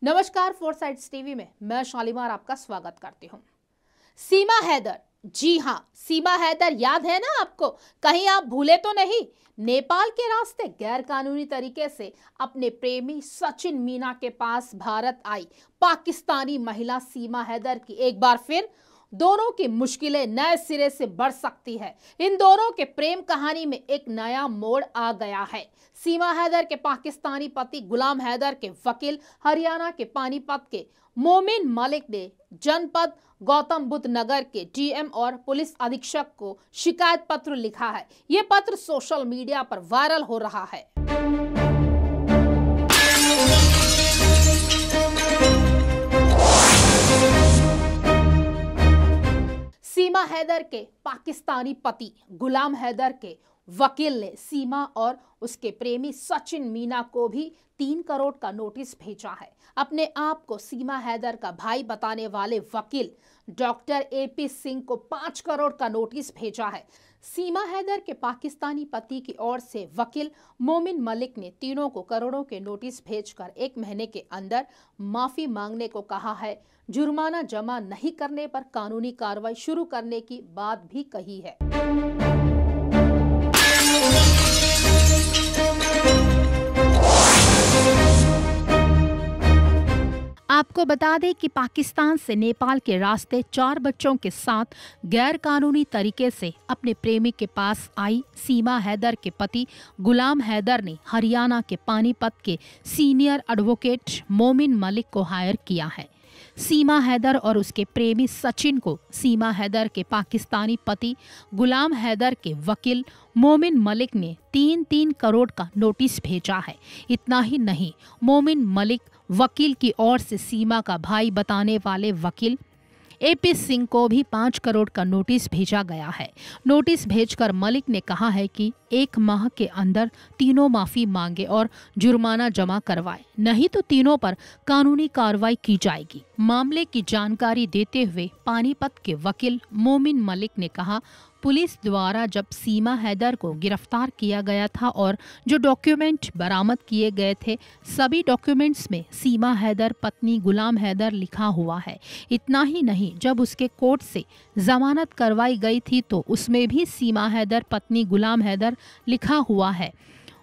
नमस्कार, फोरसाइट्स टीवी में मैं शालीमार आपका स्वागत करती हूँ। सीमा हैदर, जी हाँ, सीमा हैदर याद है ना आपको? कहीं आप भूले तो नहीं? नेपाल के रास्ते गैर कानूनी तरीके से अपने प्रेमी सचिन मीना के पास भारत आई पाकिस्तानी महिला सीमा हैदर की एक बार फिर दोनों की मुश्किलें नए सिरे से बढ़ सकती है। इन दोनों के प्रेम कहानी में एक नया मोड़ आ गया है। सीमा हैदर के पाकिस्तानी पति गुलाम हैदर के वकील हरियाणा के पानीपत के मोमिन मलिक ने जनपद गौतम बुद्ध नगर के डीएम और पुलिस अधीक्षक को शिकायत पत्र लिखा है। ये पत्र सोशल मीडिया पर वायरल हो रहा है। सीमा हैदर के पाकिस्तानी पति गुलाम हैदर के वकील ने सीमा और उसके प्रेमी सचिन मीना को भी 3 करोड़ का नोटिस भेजा है। अपने आप को सीमा हैदर का भाई बताने वाले वकील डॉक्टर एपी सिंह को 5 करोड़ का नोटिस भेजा है। सीमा हैदर के पाकिस्तानी पति की ओर से वकील मोमिन मलिक ने तीनों को करोड़ों के नोटिस भेजकर 1 महीने के अंदर माफी मांगने को कहा है। जुर्माना जमा नहीं करने पर कानूनी कार्रवाई शुरू करने की बात भी कही है। आपको बता दें कि पाकिस्तान से नेपाल के रास्ते 4 बच्चों के साथ गैर कानूनी तरीके से अपने प्रेमी के पास आई सीमा हैदर के पति गुलाम हैदर ने हरियाणा के पानीपत के सीनियर एडवोकेट मोमिन मलिक को हायर किया है। सीमा हैदर और उसके प्रेमी सचिन को सीमा हैदर के पाकिस्तानी पति गुलाम हैदर के वकील मोमिन मलिक ने 3-3 करोड़ का नोटिस भेजा है। इतना ही नहीं, मोमिन मलिक वकील की ओर से सीमा का भाई बताने वाले वकील एपी सिंह को भी 5 करोड़ का नोटिस भेजा गया है। नोटिस भेजकर मलिक ने कहा है कि 1 माह के अंदर तीनों माफी मांगे और जुर्माना जमा करवाए, नहीं तो तीनों पर कानूनी कार्रवाई की जाएगी। मामले की जानकारी देते हुए पानीपत के वकील मोमिन मलिक ने कहा, पुलिस द्वारा जब सीमा हैदर को गिरफ्तार किया गया था और जो डॉक्यूमेंट बरामद किए गए थे, सभी डॉक्यूमेंट्स में सीमा हैदर पत्नी गुलाम हैदर लिखा हुआ है। इतना ही नहीं, जब उसके कोर्ट से जमानत करवाई गई थी तो उसमें भी सीमा हैदर पत्नी गुलाम हैदर लिखा हुआ है।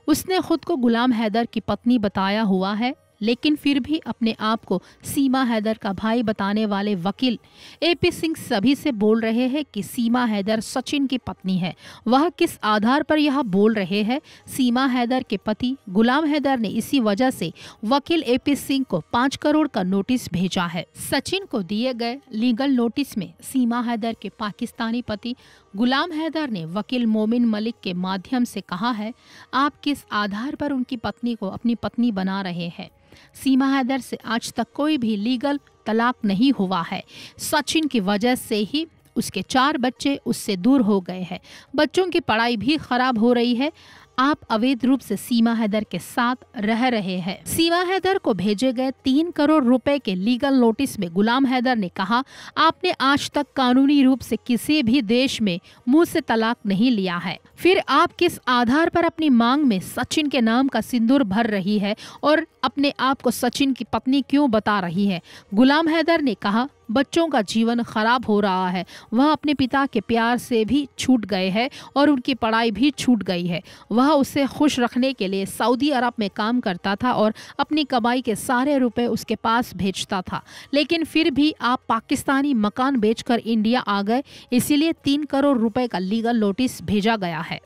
उसने खुद को गुलाम हैदर की पत्नी बताया हुआ है, लेकिन फिर भी अपने आप को सीमा हैदर का भाई बताने वाले वकील एपी सिंह सभी से बोल रहे हैं कि सीमा हैदर सचिन की पत्नी है। वह किस आधार पर यह बोल रहे हैं? सीमा हैदर के पति गुलाम हैदर ने इसी वजह से वकील एपी सिंह को 5 करोड़ का नोटिस भेजा है। सचिन को दिए गए लीगल नोटिस में सीमा हैदर के पाकिस्तानी पति गुलाम हैदर ने वकील मोमिन मलिक के माध्यम से कहा है, आप किस आधार पर उनकी पत्नी को अपनी पत्नी बना रहे हैं? सीमा हैदर से आज तक कोई भी लीगल तलाक नहीं हुआ है। सचिन की वजह से ही उसके 4 बच्चे उससे दूर हो गए हैं। बच्चों की पढ़ाई भी खराब हो रही है। आप अवैध रूप से सीमा हैदर के साथ रह रहे हैं। सीमा हैदर को भेजे गए 3 करोड़ रुपए के लीगल नोटिस में गुलाम हैदर ने कहा, आपने आज तक कानूनी रूप से किसी भी देश में मुंह से तलाक नहीं लिया है, फिर आप किस आधार पर अपनी मांग में सचिन के नाम का सिंदूर भर रही है और अपने आप को सचिन की पत्नी क्यों बता रही है? गुलाम हैदर ने कहा, बच्चों का जीवन खराब हो रहा है। वह अपने पिता के प्यार से भी छूट गए हैं और उनकी पढ़ाई भी छूट गई है। वह उसे खुश रखने के लिए सऊदी अरब में काम करता था और अपनी कमाई के सारे रुपए उसके पास भेजता था, लेकिन फिर भी आप पाकिस्तानी मकान बेचकर इंडिया आ गए, इसीलिए 3 करोड़ रुपए का लीगल नोटिस भेजा गया है।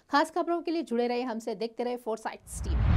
खास खबरों के लिए जुड़े रहे हमसे, देखते रहे फोरसाइट्स टीवी।